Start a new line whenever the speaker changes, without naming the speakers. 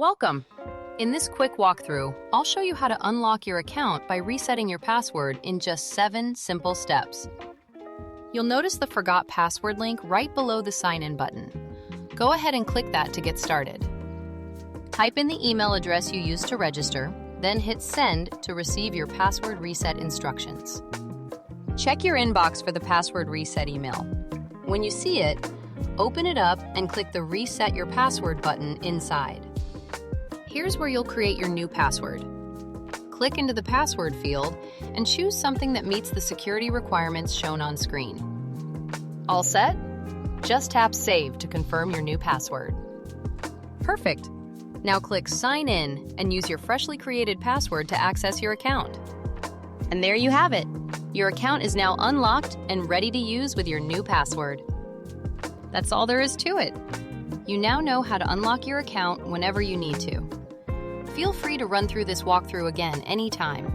Welcome! In this quick walkthrough, I'll show you how to unlock your account by resetting your password in just 7 simple steps. You'll notice the Forgot Password link right below the Sign In button. Go ahead and click that to get started. Type in the email address you used to register, then hit Send to receive your password reset instructions. Check your inbox for the password reset email. When you see it, open it up and click the Reset Your Password button inside. Here's where you'll create your new password. Click into the password field and choose something that meets the security requirements shown on screen. All set? Just tap Save to confirm your new password. Perfect! Now click Sign In and use your freshly created password to access your account. And there you have it! Your account is now unlocked and ready to use with your new password. That's all there is to it. You now know how to unlock your account whenever you need to. Feel free to run through this walkthrough again anytime.